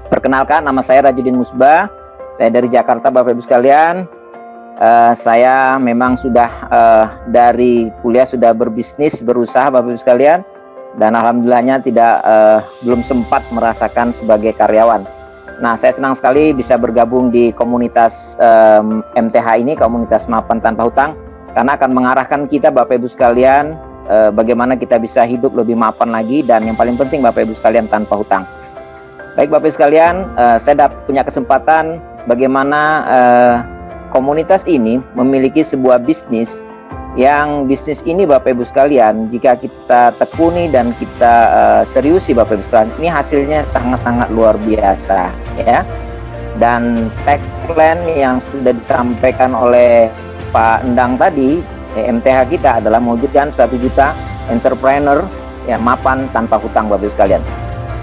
Perkenalkan, nama saya Rajudin Musbah. Saya dari Jakarta, Bapak Ibu sekalian. Saya memang sudah dari kuliah sudah berbisnis, berusaha, Bapak Ibu sekalian. Dan alhamdulillahnya belum sempat merasakan sebagai karyawan. Nah, saya senang sekali bisa bergabung di komunitas MTH ini, komunitas mapan tanpa hutang, karena akan mengarahkan kita, Bapak Ibu sekalian, bagaimana kita bisa hidup lebih mapan lagi, dan yang paling penting, Bapak Ibu sekalian, tanpa hutang. Baik Bapak Ibu sekalian, saya punya kesempatan bagaimana komunitas ini memiliki sebuah bisnis, yang bisnis ini Bapak Ibu sekalian, jika kita tekuni dan kita seriusi Bapak Ibu sekalian, ini hasilnya sangat-sangat luar biasa ya. Dan tagline yang sudah disampaikan oleh Pak Endang tadi, MTH kita adalah mewujudkan 1 juta entrepreneur ya, mapan tanpa hutang Bapak Ibu sekalian.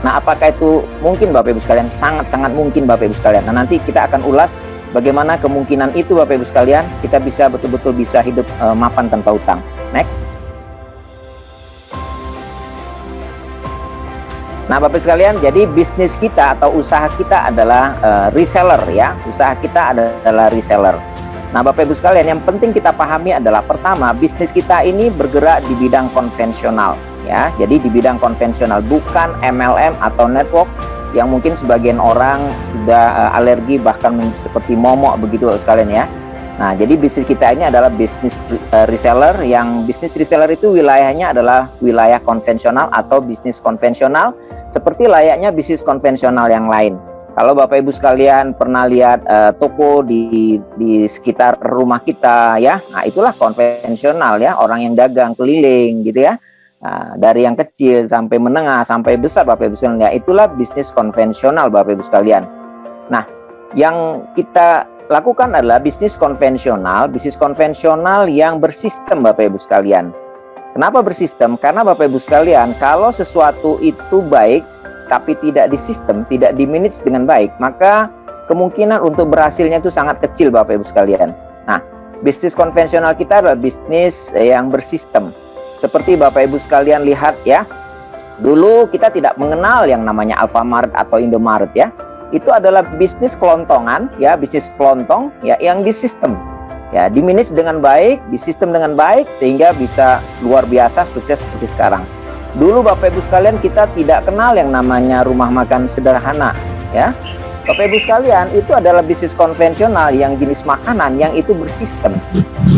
Nah, apakah itu mungkin Bapak Ibu sekalian? Sangat-sangat mungkin Bapak Ibu sekalian. Nah, nanti kita akan ulas bagaimana kemungkinan itu Bapak Ibu sekalian, kita bisa betul-betul bisa hidup mapan tanpa hutang. Next. Nah, Bapak Ibu sekalian, jadi bisnis kita atau usaha kita adalah reseller ya. Usaha kita adalah reseller. Nah, Bapak Ibu sekalian, yang penting kita pahami adalah pertama, bisnis kita ini bergerak di bidang konvensional. Ya, jadi di bidang konvensional, bukan MLM atau network yang mungkin sebagian orang sudah alergi, bahkan seperti momok begitu sekalian ya. Nah, jadi bisnis kita ini adalah bisnis reseller, yang bisnis reseller itu wilayahnya adalah wilayah konvensional atau bisnis konvensional, seperti layaknya bisnis konvensional yang lain. Kalau Bapak Ibu sekalian pernah lihat toko di sekitar rumah kita ya, nah itulah konvensional ya, orang yang dagang keliling gitu ya. Nah, dari yang kecil sampai menengah sampai besar Bapak Ibu sekalian, ya itulah bisnis konvensional Bapak Ibu sekalian. Nah, yang kita lakukan adalah bisnis konvensional yang bersistem Bapak Ibu sekalian. Kenapa bersistem? Karena Bapak Ibu sekalian, kalau sesuatu itu baik tapi tidak disistem, tidak dimanage dengan baik, maka kemungkinan untuk berhasilnya itu sangat kecil Bapak Ibu sekalian. Nah, bisnis konvensional kita adalah bisnis yang bersistem. Seperti Bapak Ibu sekalian lihat ya, dulu kita tidak mengenal yang namanya Alfamart atau Indomaret ya. Itu adalah bisnis kelontongan ya, bisnis kelontong ya, yang disistem ya, dimanage dengan baik, disistem dengan baik, sehingga bisa luar biasa sukses seperti sekarang. Dulu Bapak Ibu sekalian, kita tidak kenal yang namanya rumah makan sederhana ya. Bapak Ibu sekalian, itu adalah bisnis konvensional yang jenis makanan yang itu bersistem,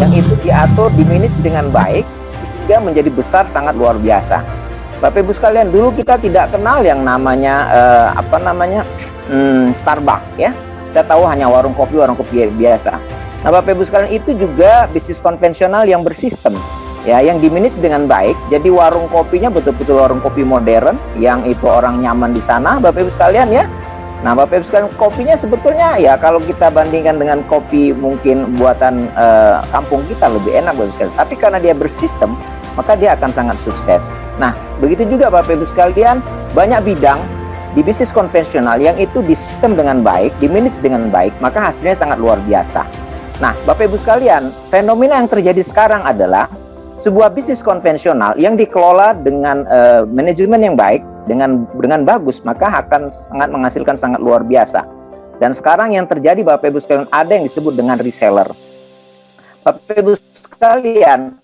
yang itu diatur, dimanage dengan baik, sehingga menjadi besar sangat luar biasa. Bapak Ibu sekalian, dulu kita tidak kenal yang namanya Starbucks ya. Kita tahu hanya warung kopi biasa. Nah, Bapak Ibu sekalian, itu juga bisnis konvensional yang bersistem ya, yang dimanage dengan baik. Jadi warung kopinya betul-betul warung kopi modern yang itu orang nyaman di sana Bapak Ibu sekalian ya. Nah, Bapak Ibu sekalian, kopinya sebetulnya ya, kalau kita bandingkan dengan kopi mungkin buatan kampung kita lebih enak Bapak Ibu sekalian. Tapi karena dia bersistem, maka dia akan sangat sukses. Nah, begitu juga Bapak Ibu sekalian, banyak bidang di bisnis konvensional yang itu disistem dengan baik, dimanage dengan baik, maka hasilnya sangat luar biasa. Nah, Bapak Ibu sekalian, fenomena yang terjadi sekarang adalah sebuah bisnis konvensional yang dikelola dengan manajemen yang baik, dengan bagus, maka akan sangat menghasilkan sangat luar biasa. Dan sekarang yang terjadi Bapak Ibu sekalian, ada yang disebut dengan reseller. Bapak Ibu sekalian,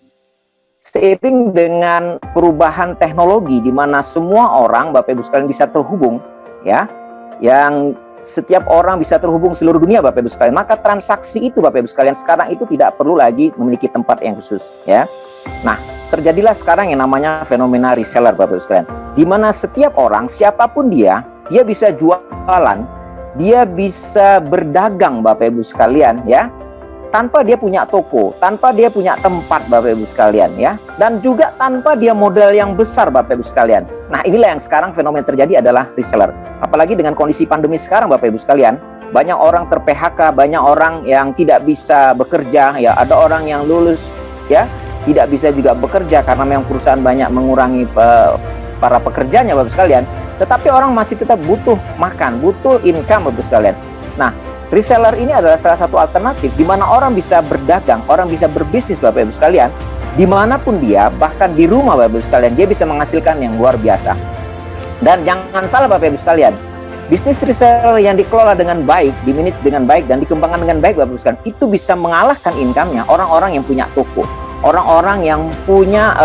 seiring dengan perubahan teknologi di mana semua orang Bapak Ibu sekalian bisa terhubung ya, yang setiap orang bisa terhubung seluruh dunia Bapak Ibu sekalian, maka transaksi itu Bapak Ibu sekalian sekarang itu tidak perlu lagi memiliki tempat yang khusus ya. Nah, terjadilah sekarang yang namanya fenomena reseller Bapak Ibu sekalian, di mana setiap orang, siapapun dia bisa jualan, dia bisa berdagang Bapak Ibu sekalian ya, tanpa dia punya toko, tanpa dia punya tempat Bapak Ibu sekalian ya, dan juga tanpa dia modal yang besar Bapak Ibu sekalian. Nah, inilah yang sekarang fenomena terjadi adalah reseller. Apalagi dengan kondisi pandemi sekarang Bapak Ibu sekalian, banyak orang ter-PHK, banyak orang yang tidak bisa bekerja ya, ada orang yang lulus ya, tidak bisa juga bekerja karena memang perusahaan banyak mengurangi para pekerjanya Bapak Ibu sekalian. Tetapi orang masih tetap butuh makan, butuh income Bapak Ibu sekalian. Nah, reseller ini adalah salah satu alternatif di mana orang bisa berdagang, orang bisa berbisnis Bapak Ibu sekalian, dimanapun dia, bahkan di rumah Bapak Ibu sekalian, dia bisa menghasilkan yang luar biasa. Dan jangan salah Bapak Ibu sekalian, Bisnis reseller yang dikelola dengan baik, dimanage dengan baik, dan dikembangkan dengan baik, Bapak Ibu sekalian, itu bisa mengalahkan income-nya orang-orang yang punya toko, orang-orang yang punya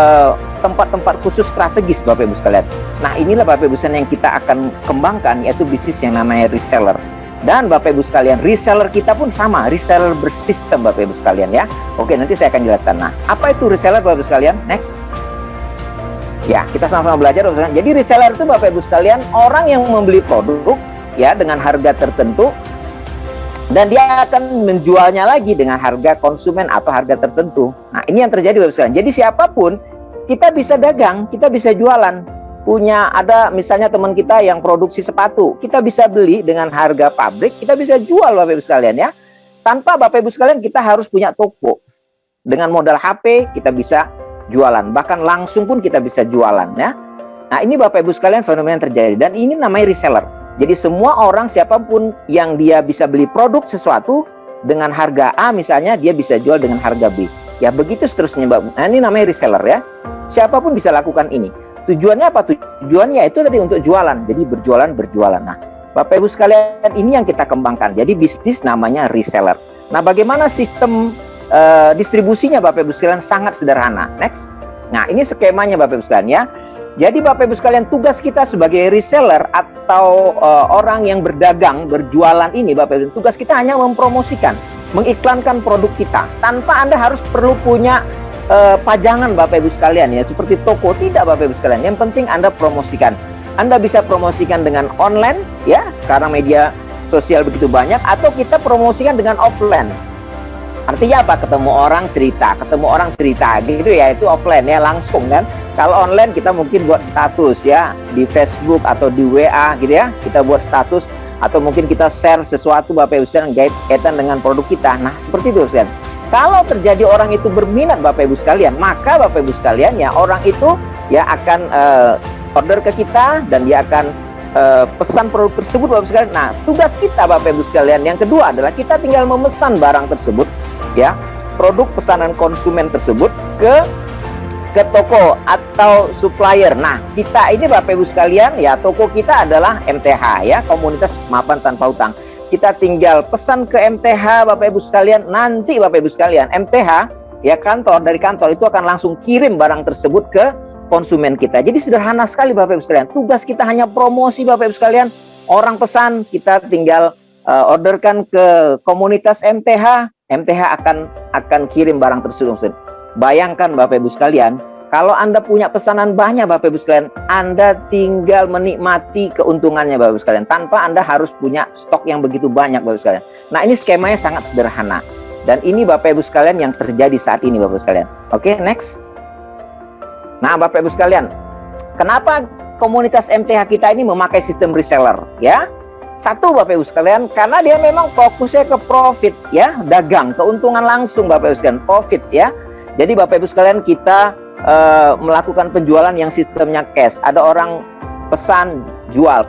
tempat-tempat khusus strategis, Bapak Ibu sekalian. Nah, inilah Bapak Ibu sekalian yang kita akan kembangkan, yaitu bisnis yang namanya reseller. Dan Bapak Ibu sekalian, reseller kita pun sama, reseller bersistem, Bapak Ibu sekalian ya. Oke, nanti saya akan jelaskan. Nah, apa itu reseller, Bapak Ibu sekalian? Next. Ya, kita sama-sama belajar. Jadi reseller itu Bapak Ibu sekalian orang yang membeli produk ya dengan harga tertentu dan dia akan menjualnya lagi dengan harga konsumen atau harga tertentu. Nah, ini yang terjadi Bapak Ibu sekalian. Jadi siapapun kita bisa dagang, kita bisa jualan. Ada misalnya teman kita yang produksi sepatu, kita bisa beli dengan harga pabrik, kita bisa jual Bapak Ibu sekalian ya. Tanpa Bapak Ibu sekalian kita harus punya toko. Dengan modal HP kita bisa jualan, bahkan langsung pun kita bisa jualan ya. Nah, ini Bapak Ibu sekalian fenomena yang terjadi dan ini namanya reseller. Jadi semua orang siapapun yang dia bisa beli produk sesuatu dengan harga A misalnya, dia bisa jual dengan harga B. Ya begitu seterusnya Bapak. Nah, ini namanya reseller ya. Siapapun bisa lakukan ini. Tujuannya apa? Tujuannya itu tadi untuk jualan. Jadi berjualan. Nah, Bapak Ibu sekalian, ini yang kita kembangkan. Jadi bisnis namanya reseller. Nah, bagaimana sistem distribusinya Bapak Ibu sekalian? Sangat sederhana. Next. Nah, ini skemanya Bapak Ibu sekalian ya. Jadi Bapak Ibu sekalian, tugas kita sebagai reseller atau orang yang berdagang, berjualan ini Bapak Ibu, tugas kita hanya mempromosikan, mengiklankan produk kita. Tanpa Anda harus perlu punya pajangan Bapak Ibu sekalian ya, seperti toko. Tidak Bapak Ibu sekalian. Yang penting Anda promosikan. Anda bisa promosikan dengan online ya, sekarang media sosial begitu banyak, atau kita promosikan dengan offline. Artinya apa? Ketemu orang cerita gitu ya, itu offline ya, langsung kan. Kalau online kita mungkin buat status ya di Facebook atau di WA gitu ya, kita buat status atau mungkin kita share sesuatu Bapak Ibu sekalian kaitan dengan produk kita. Nah, seperti itu sekalian. Kalau terjadi orang itu berminat Bapak Ibu sekalian, maka Bapak Ibu sekalian ya, orang itu ya akan order ke kita dan dia akan pesan produk tersebut Bapak Ibu sekalian. Nah, tugas kita Bapak Ibu sekalian yang kedua adalah kita tinggal memesan barang tersebut ya, produk pesanan konsumen tersebut ke toko atau supplier. Nah, kita ini Bapak Ibu sekalian ya, toko kita adalah MTH ya, komunitas mapan tanpa hutang. Kita tinggal pesan ke MTH Bapak Ibu sekalian, nanti Bapak Ibu sekalian MTH ya, dari kantor itu akan langsung kirim barang tersebut ke konsumen kita. Jadi sederhana sekali Bapak Ibu sekalian. Tugas kita hanya promosi Bapak Ibu sekalian. Orang pesan, kita tinggal orderkan ke komunitas MTH. MTH akan kirim barang tersebut. Bayangkan Bapak Ibu sekalian, kalau Anda punya pesanan banyak Bapak Ibu sekalian, Anda tinggal menikmati keuntungannya Bapak Ibu sekalian, tanpa Anda harus punya stok yang begitu banyak Bapak Ibu sekalian. Nah, ini skemanya sangat sederhana. Dan ini Bapak Ibu sekalian yang terjadi saat ini Bapak Ibu sekalian. Oke, next. Nah, Bapak Ibu sekalian, kenapa komunitas MTH kita ini memakai sistem reseller ya? Satu Bapak Ibu sekalian, karena dia memang fokusnya ke profit ya, dagang, keuntungan langsung Bapak Ibu sekalian, profit ya. Jadi Bapak Ibu sekalian, kita melakukan penjualan yang sistemnya cash. Ada orang pesan jual.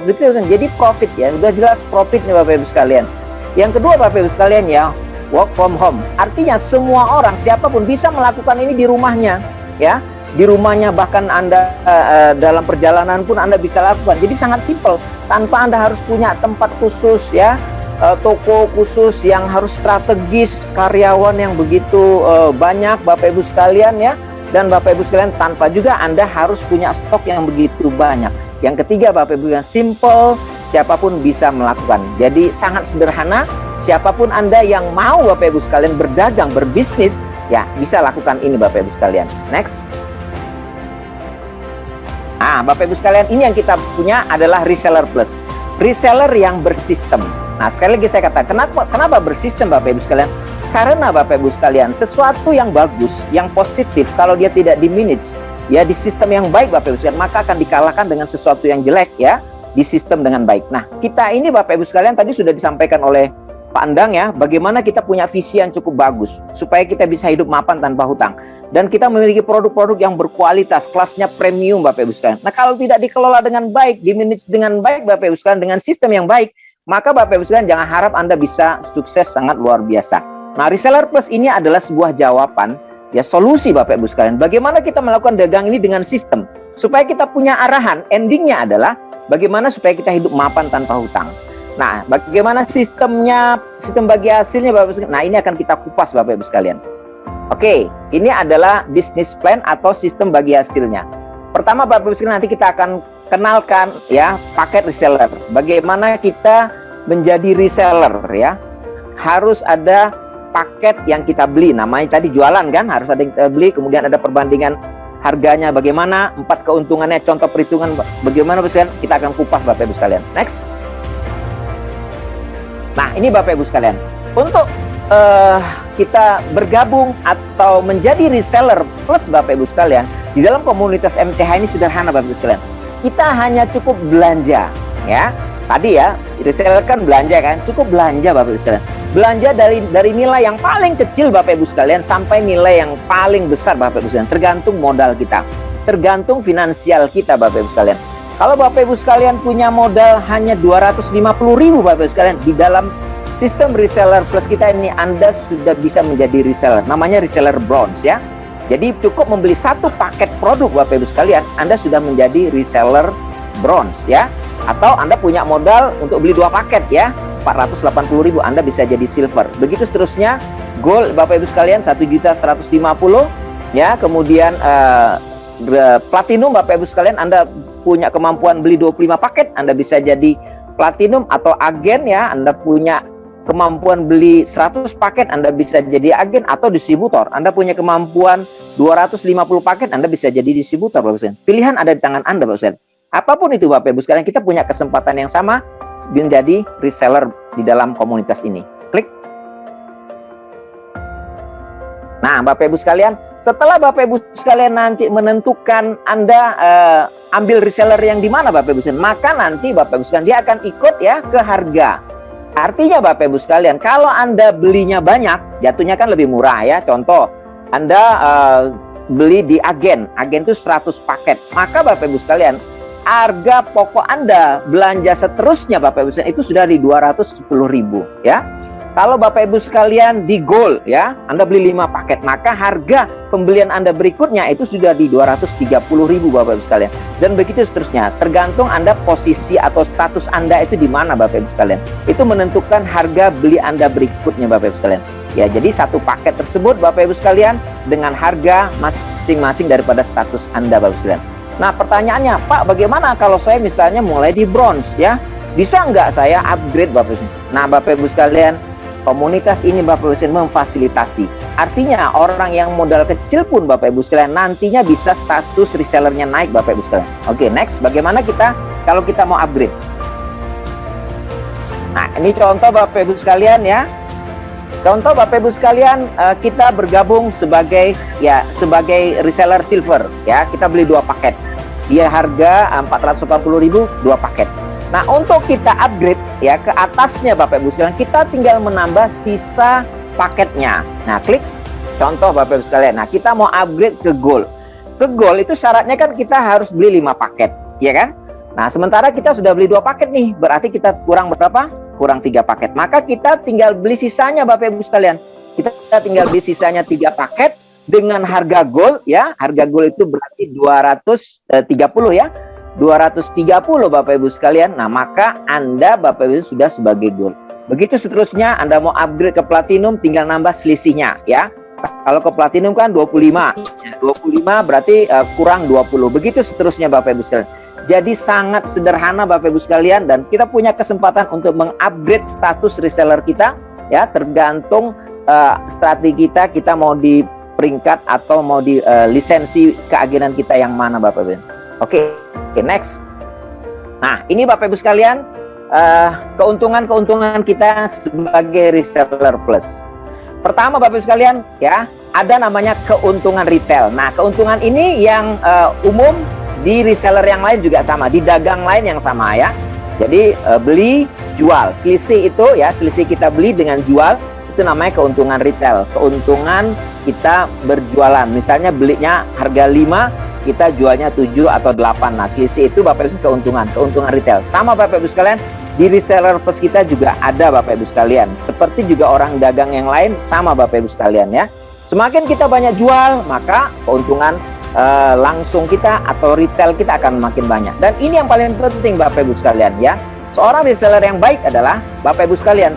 Betul, jadi profit ya, sudah jelas profitnya Bapak Ibu sekalian. Yang kedua Bapak Ibu sekalian ya, work from home. Artinya semua orang, siapapun bisa melakukan ini di rumahnya ya. Di rumahnya, bahkan Anda dalam perjalanan pun Anda bisa lakukan. Jadi sangat simpel, tanpa Anda harus punya tempat khusus ya, toko khusus yang harus strategis, karyawan yang begitu banyak Bapak Ibu sekalian ya. Dan Bapak Ibu sekalian, tanpa juga Anda harus punya stok yang begitu banyak. Yang ketiga Bapak Ibu, yang simple, siapapun bisa melakukan. Jadi sangat sederhana, siapapun Anda yang mau Bapak Ibu sekalian berdagang, berbisnis ya, bisa lakukan ini Bapak Ibu sekalian. Next. Nah, Bapak Ibu sekalian, ini yang kita punya adalah reseller plus, reseller yang bersistem. Nah, sekali lagi saya katakan, kenapa bersistem Bapak Ibu sekalian? Karena Bapak Ibu sekalian, sesuatu yang bagus, yang positif, kalau dia tidak di-manage ya, di sistem yang baik Bapak Ibu sekalian, maka akan dikalahkan dengan sesuatu yang jelek ya, di sistem dengan baik. Nah, kita ini Bapak Ibu sekalian, tadi sudah disampaikan oleh Pak Endang ya, bagaimana kita punya visi yang cukup bagus supaya kita bisa hidup mapan tanpa hutang. Dan kita memiliki produk-produk yang berkualitas, kelasnya premium Bapak Ibu sekalian. Nah, kalau tidak dikelola dengan baik, di-manage dengan baik Bapak Ibu sekalian, dengan sistem yang baik, maka Bapak Ibu sekalian jangan harap Anda bisa sukses sangat luar biasa. Nah, reseller plus ini adalah sebuah jawaban ya, solusi Bapak Ibu sekalian. Bagaimana kita melakukan dagang ini dengan sistem supaya kita punya arahan. Endingnya adalah bagaimana supaya kita hidup mapan tanpa hutang. Nah, bagaimana sistemnya, sistem bagi hasilnya Bapak Ibu sekalian? Nah, ini akan kita kupas Bapak Ibu sekalian. Oke, ini adalah business plan atau sistem bagi hasilnya. Pertama Bapak Ibu sekalian, nanti kita akan kenalkan ya paket reseller. Bagaimana kita menjadi reseller ya. Harus ada paket yang kita beli, namanya tadi jualan kan, harus ada yang kita beli, kemudian ada perbandingan harganya bagaimana, 4 keuntungannya, contoh perhitungan bagaimana Bapak Ibu sekalian, kita akan kupas Bapak Ibu sekalian. Next. Nah, ini Bapak Ibu sekalian, untuk kita bergabung atau menjadi reseller plus Bapak Ibu sekalian, di dalam komunitas MTH ini sederhana Bapak Ibu sekalian. Kita hanya cukup belanja, ya. Tadi ya, reseller kan belanja kan, cukup belanja Bapak Ibu sekalian. Belanja dari nilai yang paling kecil Bapak Ibu sekalian sampai nilai yang paling besar Bapak Ibu sekalian, tergantung modal kita, tergantung finansial kita Bapak Ibu sekalian. Kalau Bapak Ibu sekalian punya modal hanya 250.000 Bapak Ibu sekalian, di dalam sistem reseller plus kita ini Anda sudah bisa menjadi reseller, namanya reseller bronze ya. Jadi cukup membeli satu paket produk Bapak Ibu sekalian, Anda sudah menjadi reseller bronze ya. Atau Anda punya modal untuk beli 2 paket ya, 480.000, Anda bisa jadi silver. Begitu seterusnya, gold Bapak Ibu sekalian 1.150.000 ya. Kemudian platinum Bapak Ibu sekalian, Anda punya kemampuan beli 25 paket, Anda bisa jadi platinum. Atau agen ya, Anda punya kemampuan beli 100 paket, Anda bisa jadi agen. Atau distributor, Anda punya kemampuan 250 paket, Anda bisa jadi distributor Bapak Ibu sekalian. Pilihan ada di tangan Anda Bapak Ibu sekalian. Apapun itu Bapak Ibu sekalian, kita punya kesempatan yang sama menjadi reseller di dalam komunitas ini. Klik. Nah Bapak Ibu sekalian, setelah Bapak Ibu sekalian nanti menentukan Anda ambil reseller yang di mana Bapak Ibu sekalian, maka nanti Bapak Ibu sekalian dia akan ikut ya ke harga. Artinya Bapak Ibu sekalian, kalau Anda belinya banyak, jatuhnya kan lebih murah ya. Contoh, Anda beli di agen itu 100 paket, maka Bapak Ibu sekalian, harga pokok Anda belanja seterusnya Bapak Ibu sekalian itu sudah di 210.000 ya. Kalau Bapak Ibu sekalian di gold ya, Anda beli 5 paket, maka harga pembelian Anda berikutnya itu sudah di 230.000 Bapak Ibu sekalian. Dan begitu seterusnya, tergantung Anda posisi atau status Anda itu di mana Bapak Ibu sekalian. Itu menentukan harga beli Anda berikutnya Bapak Ibu sekalian. Ya, jadi satu paket tersebut Bapak Ibu sekalian dengan harga masing-masing daripada status Anda Bapak Ibu sekalian. Nah pertanyaannya, Pak, bagaimana kalau saya misalnya mulai di bronze ya? Bisa nggak saya upgrade Bapak Ibu? Nah Bapak Ibu sekalian, komunitas ini Bapak Ibu sekalian memfasilitasi. Artinya orang yang modal kecil pun Bapak Ibu sekalian nantinya bisa status resellernya naik Bapak Ibu sekalian. Oke, next, bagaimana kita kalau kita mau upgrade? Nah ini contoh Bapak Ibu sekalian ya. Contoh Bapak Ibu sekalian, kita bergabung sebagai reseller silver ya. Kita beli 2 paket. Dia harga 480.000 2 paket. Nah, untuk kita upgrade ya ke atasnya Bapak Ibu sekalian, kita tinggal menambah sisa paketnya. Nah, klik contoh Bapak Ibu sekalian. Nah, kita mau upgrade ke gold. Ke gold itu syaratnya kan kita harus beli 5 paket, ya kan? Nah, sementara kita sudah beli 2 paket nih, berarti kita kurang berapa? Kurang 3 paket. Maka kita tinggal beli sisanya Bapak Ibu sekalian. Kita tinggal beli sisanya 3 paket dengan harga gold ya. Harga gold itu berarti 230 ya. 230 Bapak Ibu sekalian. Nah, maka Anda Bapak Ibu sudah sebagai gold. Begitu seterusnya, Anda mau upgrade ke platinum, tinggal nambah selisihnya ya. Kalau ke platinum kan 25. 25 berarti kurang 20. Begitu seterusnya Bapak Ibu sekalian. Jadi sangat sederhana Bapak Ibu sekalian, dan kita punya kesempatan untuk mengupgrade status reseller kita ya, tergantung strategi kita mau di peringkat atau mau di lisensi keagenan kita yang mana Bapak Ibu. Oke, next. Nah, ini Bapak Ibu sekalian keuntungan-keuntungan kita sebagai reseller plus. Pertama Bapak Ibu sekalian ya, ada namanya keuntungan retail. Nah, keuntungan ini yang umum di reseller yang lain juga sama, di dagang lain yang sama ya. Jadi beli, jual, selisih itu ya, selisih kita beli dengan jual itu namanya keuntungan retail. Keuntungan kita berjualan, misalnya belinya harga 5, kita jualnya 7 atau 8. Nah, selisih itu Bapak Ibu keuntungan retail. Sama Bapak Ibu sekalian, di reseller plus kita juga ada Bapak Ibu sekalian. Seperti juga orang dagang yang lain, sama Bapak Ibu sekalian ya. Semakin kita banyak jual, maka keuntungan langsung kita atau retail kita akan makin banyak. Dan ini yang paling penting Bapak Ibu sekalian ya. Seorang reseller yang baik adalah Bapak Ibu sekalian,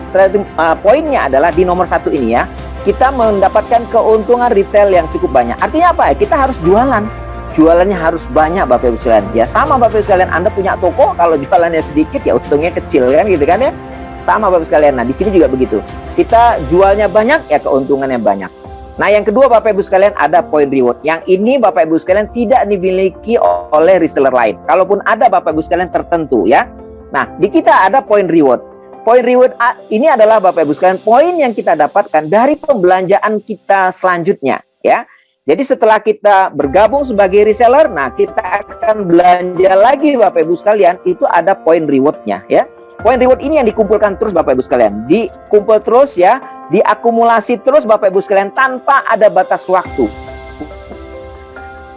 poinnya adalah di nomor 1 ini ya. Kita mendapatkan keuntungan retail yang cukup banyak. Artinya apa ya? Kita harus jualan. Jualannya harus banyak Bapak Ibu sekalian. Ya sama Bapak Ibu sekalian, Anda punya toko, kalau jualannya sedikit ya untungnya kecil kan gitu kan ya. Sama Bapak Ibu sekalian. Nah, di sini juga begitu. Kita jualnya banyak ya keuntungannya banyak. Nah, yang kedua Bapak Ibu sekalian ada point reward. Yang ini Bapak Ibu sekalian tidak dimiliki oleh reseller lain. Kalaupun ada Bapak Ibu sekalian tertentu ya. Nah, di kita ada point reward. Point reward ini adalah Bapak Ibu sekalian poin yang kita dapatkan dari pembelanjaan kita selanjutnya ya. Jadi setelah kita bergabung sebagai reseller, nah kita akan belanja lagi Bapak Ibu sekalian, itu ada point reward-nya ya. Point reward ini yang dikumpulkan terus Bapak Ibu sekalian, dikumpul terus ya, diakumulasi terus Bapak Ibu sekalian tanpa ada batas waktu.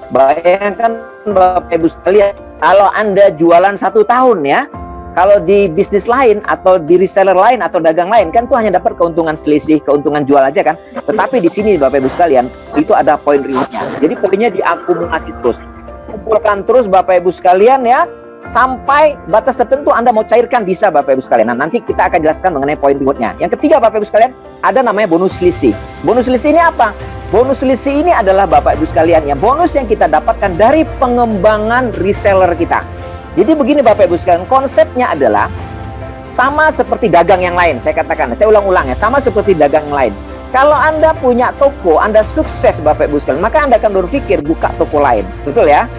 Bayangkan Bapak Ibu sekalian, kalau Anda jualan 1 tahun ya, kalau di bisnis lain atau di reseller lain atau dagang lain kan itu hanya dapat keuntungan selisih, keuntungan jual aja kan. Tetapi di sini Bapak Ibu sekalian itu ada point reward-nya. Jadi poinnya diakumulasi terus. Kumpulkan terus Bapak Ibu sekalian ya, sampai batas tertentu Anda mau cairkan bisa Bapak Ibu sekalian. Nah, nanti kita akan jelaskan mengenai point reward-nya. Yang ketiga Bapak Ibu sekalian ada namanya bonus selisih. Bonus selisih ini apa? Bonus selisih ini adalah Bapak Ibu sekalian ya, bonus yang kita dapatkan dari pengembangan reseller kita. Jadi begini Bapak Ibu sekalian, konsepnya adalah sama seperti dagang yang lain. Saya katakan, saya ulang-ulang ya, sama seperti dagang yang lain. Kalau Anda punya toko, Anda sukses Bapak Ibu sekalian, maka Anda akan berpikir buka toko lain. Betul ya?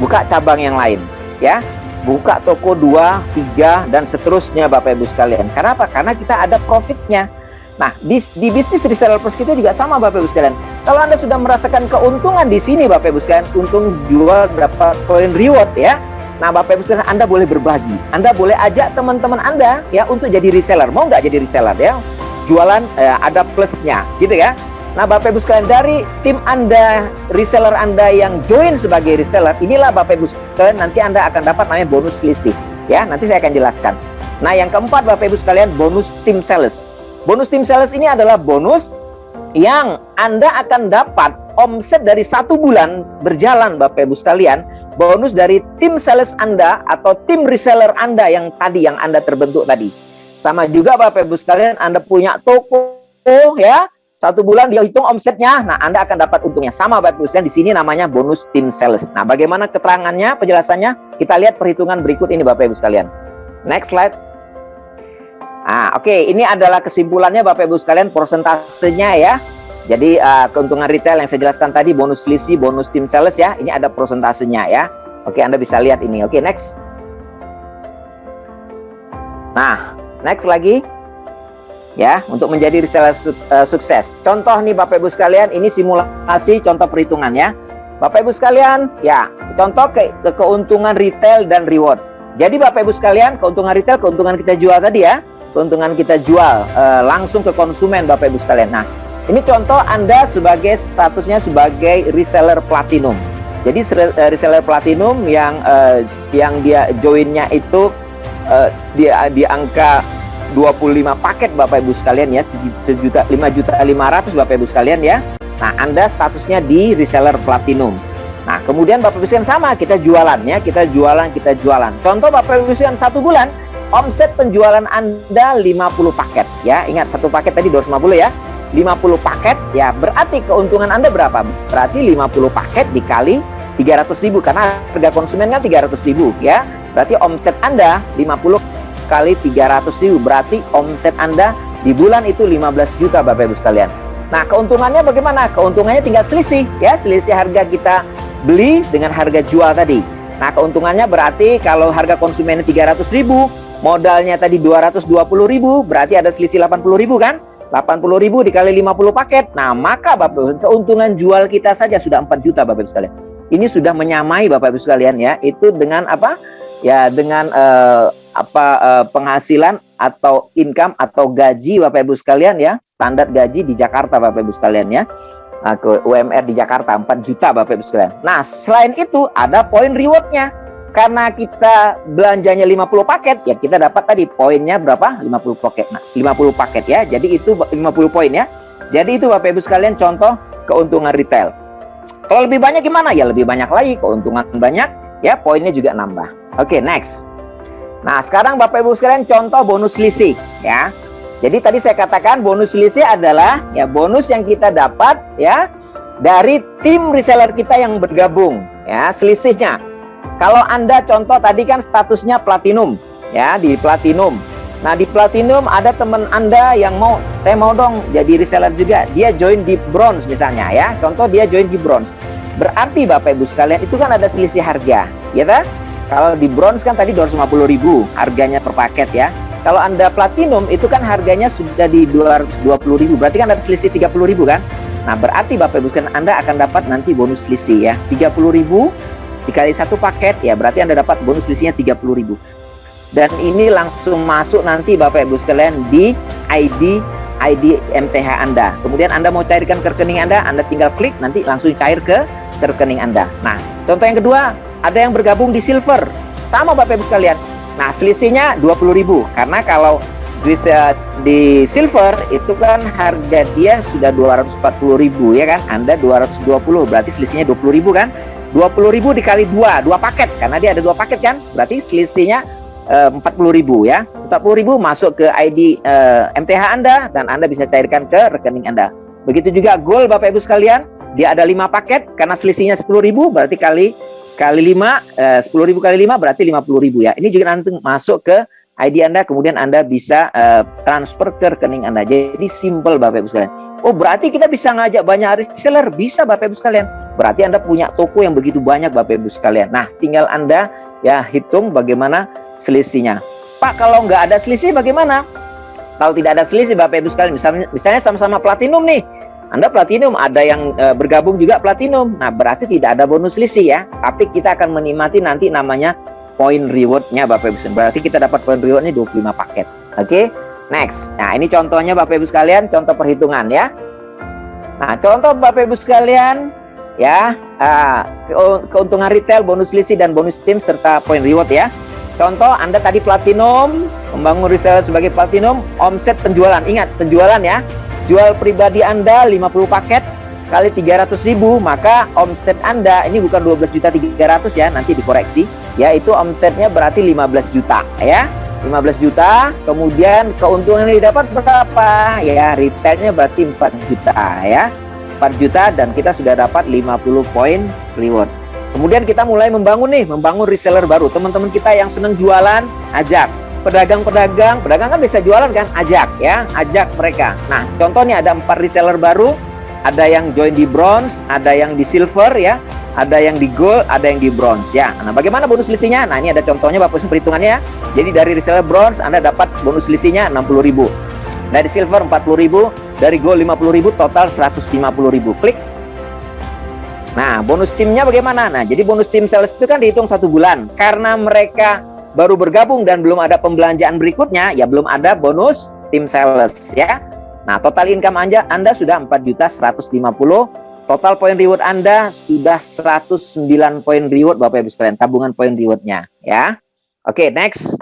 Buka cabang yang lain ya. Buka toko 2, 3 dan seterusnya Bapak Ibu sekalian. Karena apa? Karena kita ada profitnya. Nah, di bisnis reseller plus kita juga sama Bapak Ibu sekalian. Kalau Anda sudah merasakan keuntungan di sini Bapak Ibu sekalian, untung jual dapat point reward ya. Nah, Bapak Ibu sekalian, Anda boleh berbagi. Anda boleh ajak teman-teman Anda ya untuk jadi reseller. Mau nggak jadi reseller ya? Jualan ada plusnya, gitu ya. Nah, Bapak Ibu sekalian, dari tim Anda, reseller Anda yang join sebagai reseller, inilah Bapak Ibu sekalian nanti Anda akan dapat namanya bonus selisih. Ya, nanti saya akan jelaskan. Nah, yang keempat Bapak Ibu sekalian, bonus tim sales. Bonus tim sales ini adalah bonus yang Anda akan dapat omset dari 1 bulan berjalan Bapak Ibu sekalian. Bonus dari tim sales Anda atau tim reseller Anda yang tadi, yang Anda terbentuk tadi. Sama juga Bapak Ibu sekalian, Anda punya toko ya, 1 bulan dia hitung omsetnya, nah Anda akan dapat untungnya. Sama Bapak Ibu sekalian, di sini namanya bonus tim sales. Nah, bagaimana keterangannya, penjelasannya? Kita lihat perhitungan berikut ini Bapak Ibu sekalian. Next slide. Nah, oke, ini adalah kesimpulannya Bapak Ibu sekalian, persentasenya ya. Jadi keuntungan retail yang saya jelaskan tadi, bonus selisih, bonus tim sales ya, ini ada persentasenya ya. Oke, Anda bisa lihat ini. Oke, next. Nah, next lagi. Ya, untuk menjadi reseller sukses. Contoh nih Bapak Ibu sekalian, ini simulasi contoh perhitungan ya. Bapak Ibu sekalian, ya, contoh keuntungan retail dan reward. Jadi Bapak Ibu sekalian, keuntungan retail, keuntungan kita jual tadi ya. Keuntungan kita jual langsung ke konsumen Bapak Ibu sekalian. Nah, ini contoh Anda sebagai statusnya sebagai reseller platinum. Jadi reseller platinum yang dia joinnya itu di angka 25 paket Bapak Ibu sekalian ya, 5.500.000 Bapak Ibu sekalian ya. Nah, Anda statusnya di reseller platinum. Nah, kemudian Bapak Ibu sekalian sama, kita jualan ya, kita jualan. Contoh Bapak Ibu sekalian 1 bulan omset penjualan Anda 50 paket ya. Ingat, 1 paket tadi 250 ya. 50 paket ya, berarti keuntungan Anda berapa? Berarti 50 paket dikali 300.000 karena harga konsumen kan 300.000 ya. Berarti omset Anda 50 kali 300.000, berarti omset Anda di bulan itu 15 juta Bapak Ibu sekalian. Nah, keuntungannya bagaimana? Keuntungannya tinggal selisih ya, selisih harga kita beli dengan harga jual tadi. Nah, keuntungannya berarti kalau harga konsumennya 300.000, modalnya tadi 220.000, berarti ada selisih 80.000 kan? 80.000 dikali 50 paket. Nah, maka Bapak Ibu, keuntungan jual kita saja sudah 4 juta Bapak Ibu sekalian. Ini sudah menyamai Bapak Ibu sekalian ya, itu dengan apa? Ya, dengan penghasilan atau income atau gaji Bapak Ibu sekalian ya, standar gaji di Jakarta Bapak Ibu sekalian ya. Ke UMR di Jakarta 4 juta Bapak Ibu sekalian. Nah, selain itu ada poin rewardnya. Karena kita belanjanya 50 paket, ya kita dapat tadi poinnya berapa? 50 paket. Nah, 50 paket ya. Jadi itu 50 poin ya. Jadi itu Bapak Ibu sekalian contoh keuntungan retail. Kalau lebih banyak gimana? Ya lebih banyak lagi, keuntungan banyak, ya poinnya juga nambah. Oke, next. Nah, sekarang Bapak Ibu sekalian contoh bonus selisih ya. Jadi tadi saya katakan bonus selisih adalah ya bonus yang kita dapat ya dari tim reseller kita yang bergabung ya, selisihnya. Kalau Anda contoh tadi kan statusnya platinum ya, di platinum. Nah, di platinum ada teman Anda yang mau, saya mau dong jadi reseller juga. Dia join di bronze misalnya ya. Contoh dia join di bronze. Berarti Bapak Ibu sekalian itu kan ada selisih harga, ya kan? Kalau di bronze kan tadi 250.000 harganya per paket ya. Kalau Anda platinum itu kan harganya sudah di 220.000. Berarti kan ada selisih 30.000 kan? Nah, berarti Bapak Ibu sekalian Anda akan dapat nanti bonus selisih ya. 30.000 dikali satu paket ya, berarti Anda dapat bonus selisihnya 30.000. Dan ini langsung masuk nanti Bapak Ibu sekalian di ID MTH Anda. Kemudian Anda mau cairkan ke rekening Anda tinggal klik, nanti langsung cair ke rekening Anda. Nah, contoh yang kedua, ada yang bergabung di silver. Sama Bapak Ibu sekalian. Nah, selisihnya 20.000. Karena kalau di silver itu kan harga dia sudah 240.000 ya kan. Anda 220, berarti selisihnya 20.000 kan. 20.000 dikali 2 paket. Karena dia ada 2 paket kan. Berarti selisihnya 40.000 ya. 40.000 masuk ke ID MTH Anda dan Anda bisa cairkan ke rekening Anda. Begitu juga gold Bapak Ibu sekalian, dia ada 5 paket karena selisihnya 10.000 berarti kali 5, 10.000 kali 5 berarti 50.000 ya. Ini juga nanti masuk ke ID Anda, kemudian Anda bisa transfer ke rekening Anda. Jadi simple Bapak Ibu sekalian. Oh, berarti kita bisa ngajak banyak reseller? Bisa Bapak Ibu sekalian. Berarti Anda punya toko yang begitu banyak Bapak Ibu sekalian. Nah, tinggal Anda ya hitung bagaimana selisihnya. Pak, kalau nggak ada selisih bagaimana? Kalau tidak ada selisih Bapak Ibu sekalian, misalnya sama-sama platinum nih. Anda platinum, ada yang bergabung juga platinum. Nah, berarti tidak ada bonus selisih ya. Tapi kita akan menikmati nanti namanya poin rewardnya Bapak Ibu sekalian. Berarti kita dapat poin rewardnya 25 paket. Oke, next. Nah, ini contohnya Bapak Ibu sekalian, contoh perhitungan ya. Nah, contoh Bapak Ibu sekalian ya, keuntungan retail, bonus selisih dan bonus tim serta poin reward ya. Contoh, Anda tadi platinum, membangun reseller sebagai platinum, omset penjualan. Ingat, penjualan ya. Jual pribadi Anda 50 paket kali 300.000, maka omset Anda, ini bukan 12.300.000 ya, nanti dikoreksi. Ya, itu omsetnya berarti 15 juta ya. 15 juta, kemudian keuntungan yang didapat berapa? Ya, retailnya berarti 4 juta ya. 4 juta dan kita sudah dapat 50 poin reward. Kemudian kita mulai membangun reseller baru. Teman-teman kita yang senang jualan, ajak. Pedagang kan bisa jualan kan, ajak ya, ajak mereka. Nah, contohnya ada 4 reseller baru, ada yang join di bronze, ada yang di silver ya, ada yang di gold, ada yang di bronze ya. Nah, bagaimana bonus selisihnya? Nah, ini ada contohnya Bapak Ibu perhitungannya. Jadi dari reseller bronze Anda dapat bonus selisihnya 60.000. Dari silver 40.000, dari gold 50.000, total 150.000. Klik. Nah, bonus timnya bagaimana? Nah, jadi bonus tim sales itu kan dihitung 1 bulan. Karena mereka baru bergabung dan belum ada pembelanjaan berikutnya, ya belum ada bonus tim sales ya. Nah, total income Anda sudah 4.150.000. Total poin reward Anda sudah 109 poin reward Bapak Ibu sekalian, tabungan poin rewardnya ya. Oke, next.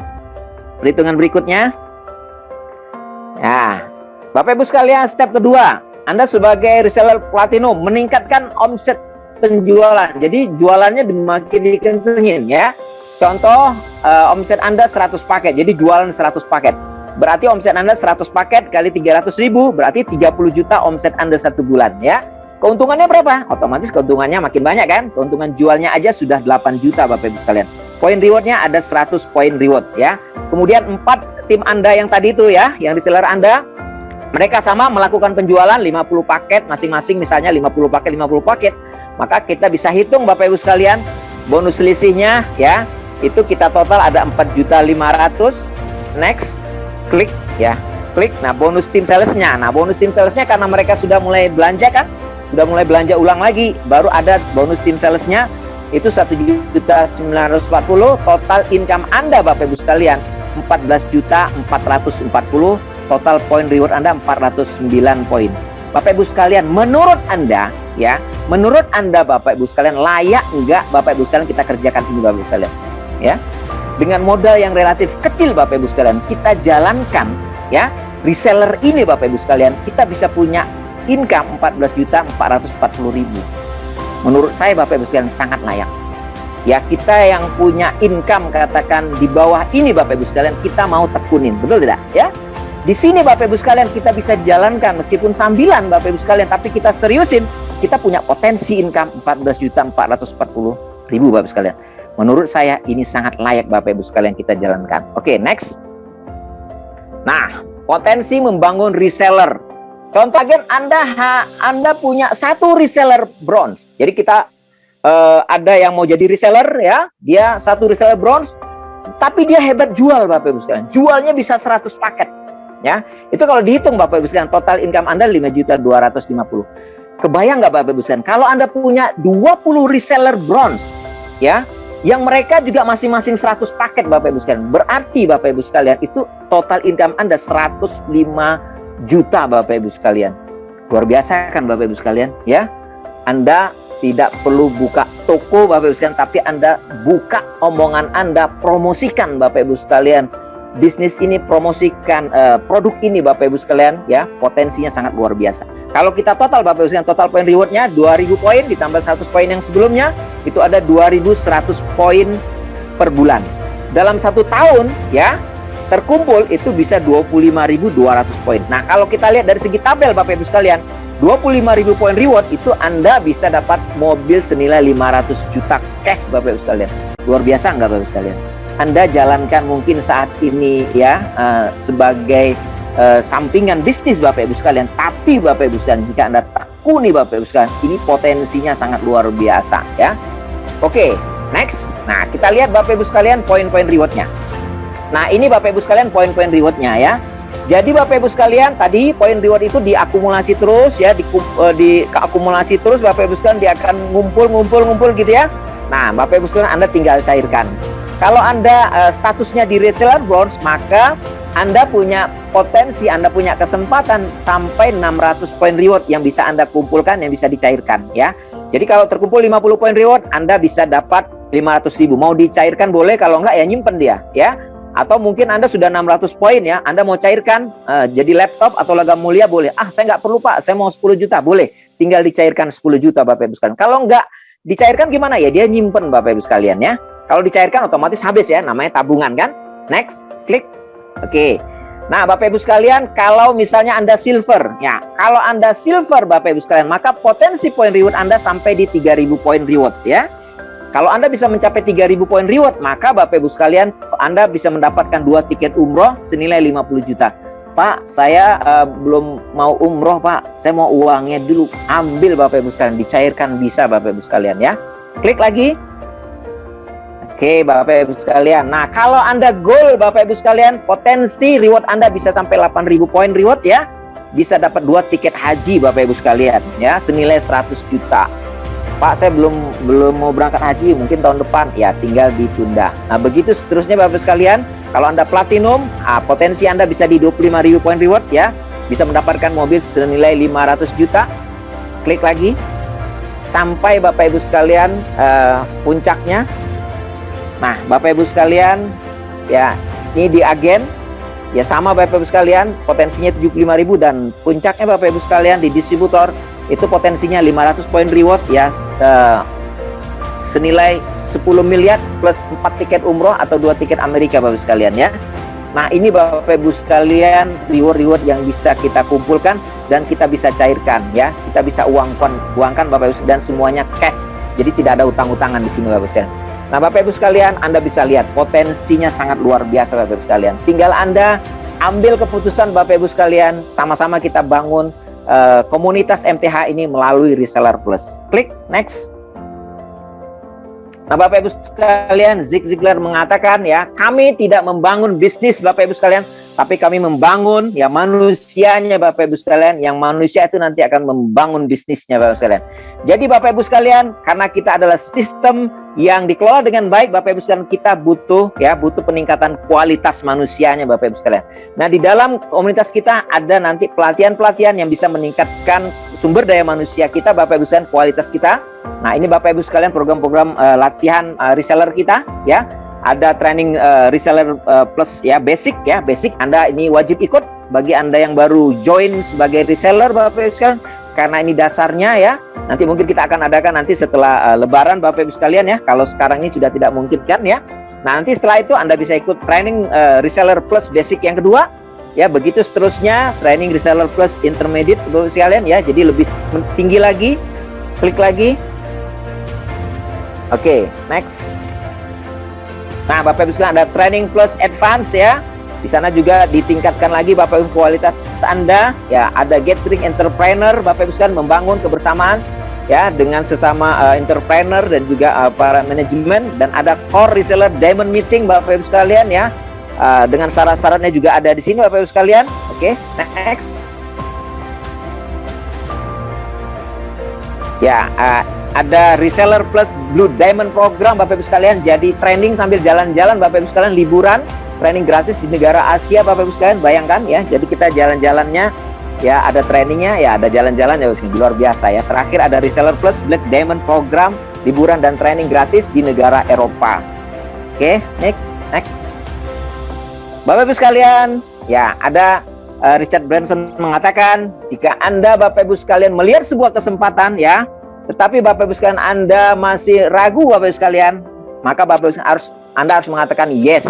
Perhitungan berikutnya. Ya, Bapak Ibu sekalian, step kedua. Anda sebagai reseller platinum meningkatkan omset penjualan. Jadi jualannya makin dikencengin ya. Contoh, omset Anda 100 paket. Jadi jualan 100 paket. Berarti omset Anda 100 paket kali 300.000 berarti 30 juta omset Anda 1 bulan ya. Keuntungannya berapa? Otomatis keuntungannya makin banyak kan? Keuntungan jualnya aja sudah 8 juta Bapak Ibu sekalian. Poin rewardnya ada 100 poin reward ya. Kemudian 4 tim Anda yang tadi itu ya, yang reseller Anda, mereka sama melakukan penjualan 50 paket masing-masing, misalnya 50 paket. Maka kita bisa hitung Bapak Ibu sekalian, bonus selisihnya ya, itu kita total ada 4.500.000. Next, klik ya, klik. Nah, bonus tim salesnya. Nah, bonus tim salesnya karena mereka sudah mulai belanja kan, sudah mulai belanja ulang lagi, baru ada bonus tim salesnya itu 1.940.000. Total income Anda Bapak Ibu sekalian 14.440.000. Total poin reward Anda 409 poin. Bapak Ibu sekalian, menurut Anda ya, menurut Anda Bapak Ibu sekalian, layak enggak Bapak Ibu sekalian kita kerjakan ini Bapak Ibu sekalian ya? Dengan modal yang relatif kecil Bapak Ibu sekalian, kita jalankan ya reseller ini Bapak Ibu sekalian, kita bisa punya income 14.440.000. Menurut saya Bapak Ibu sekalian sangat layak. Ya, kita yang punya income katakan di bawah ini Bapak Ibu sekalian, kita mau tekunin, betul tidak? Ya, di sini Bapak Ibu sekalian kita bisa jalankan meskipun sambilan Bapak Ibu sekalian, tapi kita seriusin, kita punya potensi income 14.440.000 Bapak Ibu sekalian. Menurut saya ini sangat layak Bapak Ibu sekalian kita jalankan. Oke, next. Nah, potensi membangun reseller. Contoh agen Anda punya satu reseller bronze. Jadi kita ada yang mau jadi reseller ya, dia satu reseller bronze, tapi dia hebat jual Bapak Ibu sekalian. Jualnya bisa 100 paket. Ya, itu kalau dihitung Bapak Ibu sekalian, total income Anda 5.250.000. Kebayang nggak Bapak Ibu sekalian? Kalau Anda punya 20 reseller bronze, ya, yang mereka juga masing-masing 100 paket Bapak Ibu sekalian. Berarti Bapak Ibu sekalian itu total income Anda 105 juta Bapak Ibu sekalian. Luar biasa kan Bapak Ibu sekalian, ya? Anda tidak perlu buka toko Bapak Ibu sekalian, tapi Anda buka omongan Anda, promosikan Bapak Ibu sekalian. Bisnis ini promosikan produk ini Bapak Ibu sekalian, ya, potensinya sangat luar biasa. Kalau kita total Bapak Ibu sekalian, total poin rewardnya 2000 poin ditambah 100 poin yang sebelumnya, itu ada 2100 poin per bulan. Dalam 1 tahun ya, terkumpul itu bisa 25.200 poin. Nah, kalau kita lihat dari segi tabel Bapak Ibu sekalian, 25.000 poin reward itu Anda bisa dapat mobil senilai 500 juta cash Bapak Ibu sekalian. Luar biasa nggak Bapak Ibu sekalian? Anda jalankan mungkin saat ini ya sebagai sampingan bisnis Bapak Ibu sekalian, tapi Bapak Ibu sekalian jika Anda tekuni Bapak Ibu sekalian, ini potensinya sangat luar biasa ya. Oke, next. Nah, kita lihat Bapak Ibu sekalian poin-poin rewardnya. Nah, ini Bapak Ibu sekalian poin-poin rewardnya ya. Jadi Bapak Ibu sekalian, tadi poin reward itu diakumulasi terus ya, diakumulasi terus Bapak Ibu sekalian, dia akan ngumpul gitu ya. Nah, Bapak Ibu sekalian Anda tinggal cairkan. Kalau Anda statusnya di reseller bronze, maka Anda punya potensi, Anda punya kesempatan sampai 600 poin reward yang bisa Anda kumpulkan, yang bisa dicairkan ya. Jadi kalau terkumpul 50 poin reward, Anda bisa dapat 500.000. Mau dicairkan boleh, kalau enggak ya nyimpen dia ya. Atau mungkin Anda sudah 600 poin ya, Anda mau cairkan jadi laptop atau logam mulia boleh. Ah, saya nggak perlu Pak, saya mau 10 juta, boleh. Tinggal dicairkan 10 juta Bapak Ibu sekalian. Kalau nggak dicairkan gimana ya? Dia nyimpen Bapak Ibu sekalian ya. Kalau dicairkan otomatis habis ya, namanya tabungan kan. Next, klik. Oke. Nah Bapak Ibu sekalian, kalau misalnya Anda silver, ya kalau Anda silver Bapak Ibu sekalian, maka potensi poin reward Anda sampai di 3.000 poin reward ya. Kalau Anda bisa mencapai 3.000 poin reward, maka Bapak Ibu sekalian, Anda bisa mendapatkan 2 tiket umroh senilai 50 juta. Pak, saya belum mau umroh Pak, saya mau uangnya dulu. Ambil Bapak Ibu sekalian, dicairkan bisa Bapak Ibu sekalian ya. Klik lagi. Oke Bapak Ibu sekalian. Nah, kalau Anda goal Bapak Ibu sekalian, potensi reward Anda bisa sampai 8.000 poin reward ya. Bisa dapat 2 tiket haji Bapak Ibu sekalian ya, senilai 100 juta. Pak, saya belum mau berangkat haji, mungkin tahun depan. Ya, tinggal ditunda. Nah, begitu seterusnya Bapak sekalian. Kalau Anda platinum, potensi Anda bisa di 25.000 poin reward ya. Bisa mendapatkan mobil senilai 500 juta. Klik lagi. Sampai Bapak Ibu sekalian puncaknya. Nah, Bapak Ibu sekalian, ya, ini di agen. Ya, sama Bapak Ibu sekalian, potensinya 75.000 dan puncaknya Bapak Ibu sekalian di distributor itu potensinya 500 poin reward ya, senilai 10 miliar plus 4 tiket umroh atau 2 tiket Amerika Bapak sekalian ya. Nah, ini Bapak Ibu sekalian reward yang bisa kita kumpulkan dan kita bisa cairkan ya. Kita bisa uangkan Bapak Ibu dan semuanya cash. Jadi tidak ada utang-utangan di sini Bapak sekalian. Nah, Bapak Ibu sekalian, Anda bisa lihat potensinya sangat luar biasa Bapak Ibu sekalian. Tinggal Anda ambil keputusan Bapak Ibu sekalian, sama-sama kita bangun komunitas MTH ini melalui Reseller Plus. Klik next. Nah, Bapak Ibu sekalian, Zig Ziglar mengatakan ya, kami tidak membangun bisnis Bapak Ibu sekalian, tapi kami membangun ya manusianya Bapak Ibu sekalian, yang manusia itu nanti akan membangun bisnisnya Bapak Ibu sekalian. Jadi Bapak Ibu sekalian, karena kita adalah sistem yang dikelola dengan baik Bapak Ibu sekalian, kita butuh peningkatan kualitas manusianya Bapak Ibu sekalian. Nah, di dalam komunitas kita ada nanti pelatihan-pelatihan yang bisa meningkatkan sumber daya manusia kita Bapak Ibu sekalian, kualitas kita. Nah, ini Bapak Ibu sekalian program-program latihan reseller kita ya. Ada training reseller plus ya, basic Anda ini wajib ikut. Bagi Anda yang baru join sebagai reseller Bapak Ibu sekalian, karena ini dasarnya ya. Nanti mungkin kita akan adakan nanti setelah Lebaran Bapak Ibu sekalian ya. Kalau sekarang ini sudah tidak mungkin kan ya. Nah, nanti setelah itu Anda bisa ikut training Reseller Plus Basic yang kedua. Ya, begitu seterusnya, training Reseller Plus Intermediate Bapak Ibu sekalian ya. Jadi lebih tinggi lagi. Klik lagi. Oke, next. Nah, Bapak Ibu sekalian ada training plus advance ya. Di sana juga ditingkatkan lagi Bapak Ibu kualitas Anda ya. Ada gathering entrepreneur Bapak Ibu sekalian, membangun kebersamaan ya dengan sesama entrepreneur dan juga para manajemen, dan ada core reseller diamond meeting Bapak Ibu sekalian ya. Dengan syarat-syaratnya juga ada di sini Bapak Ibu sekalian. Oke, next. Ya, ada reseller plus blue diamond program Bapak Ibu sekalian. Jadi training sambil jalan-jalan Bapak Ibu sekalian, liburan, training gratis di negara Asia Bapak Ibu sekalian. Bayangkan ya. Jadi kita jalan-jalannya ya, ada trainingnya ya, ada jalan-jalan ya, luar biasa ya. Terakhir ada reseller plus black diamond program, liburan dan training gratis di negara Eropa. Oke, next. Bapak Ibu sekalian, ya ada Richard Branson mengatakan, jika Anda Bapak Ibu sekalian melihat sebuah kesempatan ya, tetapi Bapak Ibu sekalian Anda masih ragu Bapak Ibu sekalian, maka Bapak Ibu Anda harus mengatakan yes.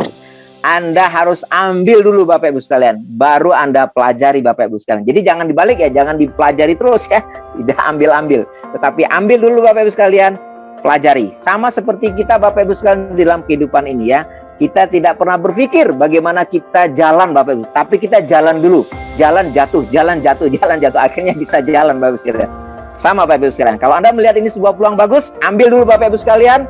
Anda harus ambil dulu Bapak Ibu sekalian, baru Anda pelajari Bapak Ibu sekalian. Jadi jangan dibalik ya, jangan dipelajari terus ya, tidak ambil-ambil, tetapi ambil dulu Bapak Ibu sekalian, pelajari. Sama seperti kita Bapak Ibu sekalian dalam kehidupan ini ya. Kita tidak pernah berpikir bagaimana kita jalan Bapak Ibu, tapi kita jalan dulu. Jalan jatuh, akhirnya bisa jalan Bapak Ibu sekalian. Sama Bapak Ibu sekalian. Kalau Anda melihat ini sebuah peluang bagus, ambil dulu Bapak Ibu sekalian,